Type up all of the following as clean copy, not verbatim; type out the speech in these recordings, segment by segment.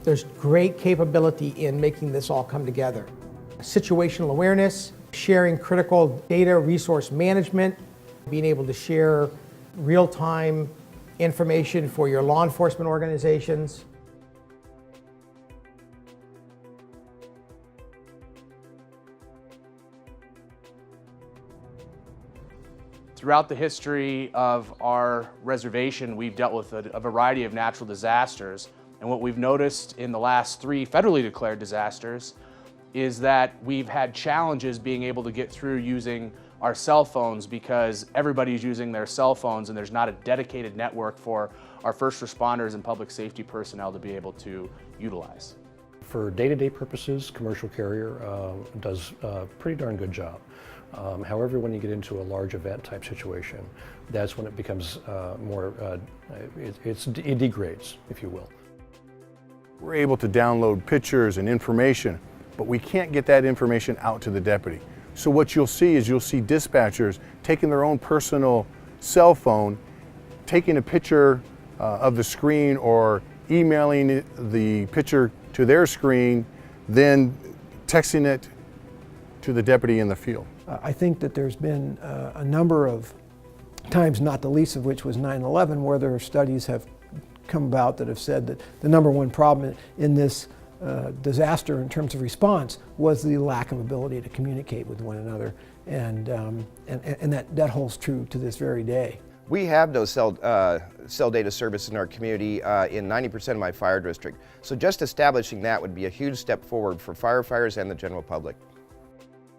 There's great capability in making this all come together. Situational awareness, sharing critical data, resource management, being able to share real-time information for your law enforcement organizations. Throughout the history of our reservation, we've dealt with a variety of natural disasters. And what we've noticed in the last 3 federally declared disasters is that we've had challenges being able to get through using our cell phones because everybody's using their cell phones and there's not a dedicated network for our first responders and public safety personnel to be able to utilize. For day-to-day purposes, commercial carrier does a pretty darn good job. However, when you get into a large event type situation, that's when it becomes it degrades, if you will. We're able to download pictures and information, but we can't get that information out to the deputy. So what you'll see is dispatchers taking their own personal cell phone, taking a picture of the screen or emailing the picture to their screen, then texting it to the deputy in the field. I think that there's been a number of times, not the least of which was 9/11, where there are studies have come about that have said that the number one problem in this disaster in terms of response was the lack of ability to communicate with one another, and that holds true to this very day. We have no cell data service in our community in 90% of my fire district, so just establishing that would be a huge step forward for firefighters and the general public.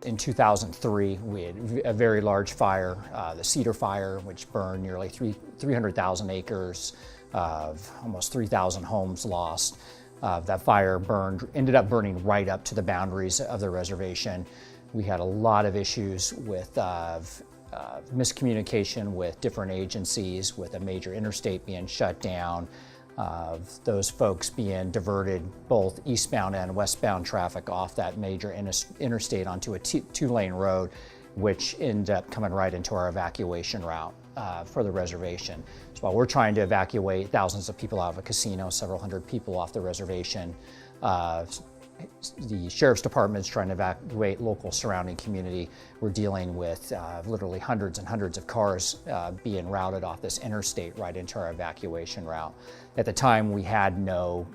In 2003, we had a very large fire, the Cedar Fire, which burned nearly 300,000 acres of almost 3,000 homes lost. That fire ended up burning right up to the boundaries of the reservation. We had a lot of issues with miscommunication with different agencies, with a major interstate being shut down, those folks being diverted, both eastbound and westbound traffic off that major interstate onto a 2-lane road, which ended up coming right into our evacuation route for the reservation. So while we're trying to evacuate thousands of people out of a casino, several hundred people off the reservation, the Sheriff's Department is trying to evacuate local surrounding community. We're dealing with literally hundreds and hundreds of cars being routed off this interstate right into our evacuation route. At the time, we had no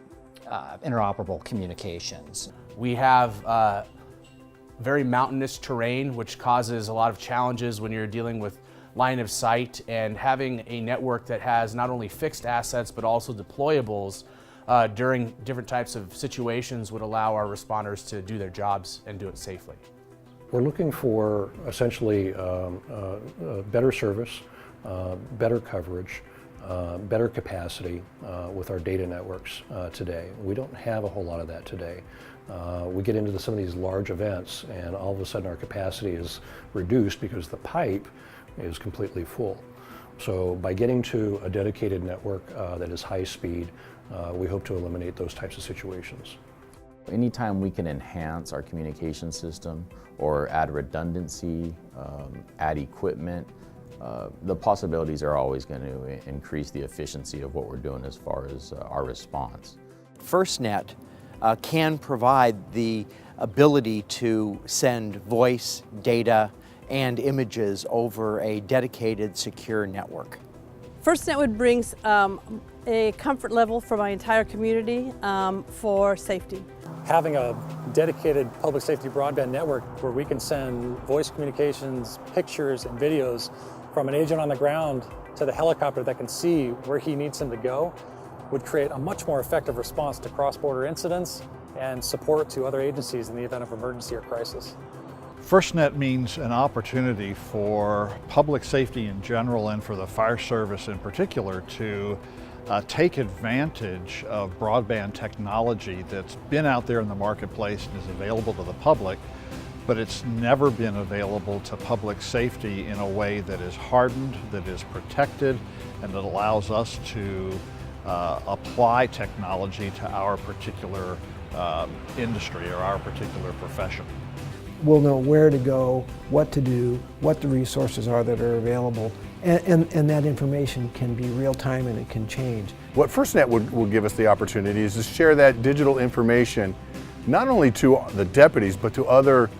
interoperable communications. We have very mountainous terrain, which causes a lot of challenges when you're dealing with line of sight, and having a network that has not only fixed assets but also deployables during different types of situations would allow our responders to do their jobs and do it safely. We're looking for essentially better service, better coverage, better capacity with our data networks today. We don't have a whole lot of that today. We get into some of these large events and all of a sudden our capacity is reduced because the pipe is completely full. So by getting to a dedicated network that is high speed, we hope to eliminate those types of situations. Anytime we can enhance our communication system or add redundancy, add equipment, the possibilities are always going to increase the efficiency of what we're doing as far as our response. FirstNet can provide the ability to send voice, data, and images over a dedicated, secure network. FirstNet would bring a comfort level for my entire community for safety. Having a dedicated public safety broadband network where we can send voice communications, pictures, and videos from an agent on the ground to the helicopter that can see where he needs him to go would create a much more effective response to cross-border incidents and support to other agencies in the event of emergency or crisis. FirstNet means an opportunity for public safety in general and for the fire service in particular to take advantage of broadband technology that's been out there in the marketplace and is available to the public, but it's never been available to public safety in a way that is hardened, that is protected, and that allows us to apply technology to our particular industry or our particular profession. We'll know where to go, what to do, what the resources are that are available, and that information can be real time and it can change. What FirstNet will give us the opportunity is to share that digital information not only to the deputies but to other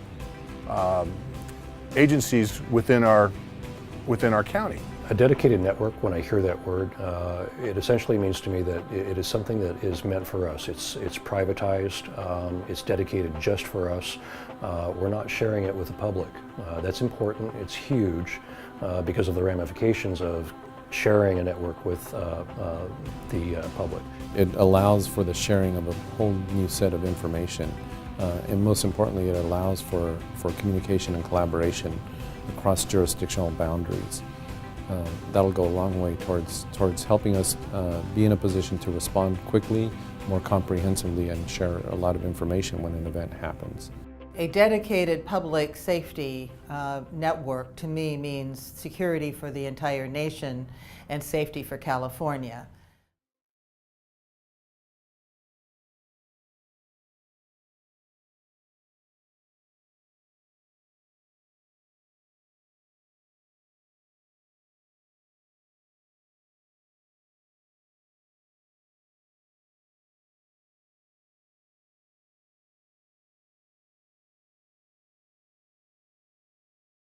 agencies within our county. A dedicated network, when I hear that word, it essentially means to me that it is something that is meant for us. It's privatized, it's dedicated just for us. We're not sharing it with the public. That's important, it's huge because of the ramifications of sharing a network with the public. It allows for the sharing of a whole new set of information. And most importantly, it allows for communication and collaboration across jurisdictional boundaries. That'll go a long way towards helping us be in a position to respond quickly, more comprehensively, and share a lot of information when an event happens. A dedicated public safety network to me means security for the entire nation and safety for California.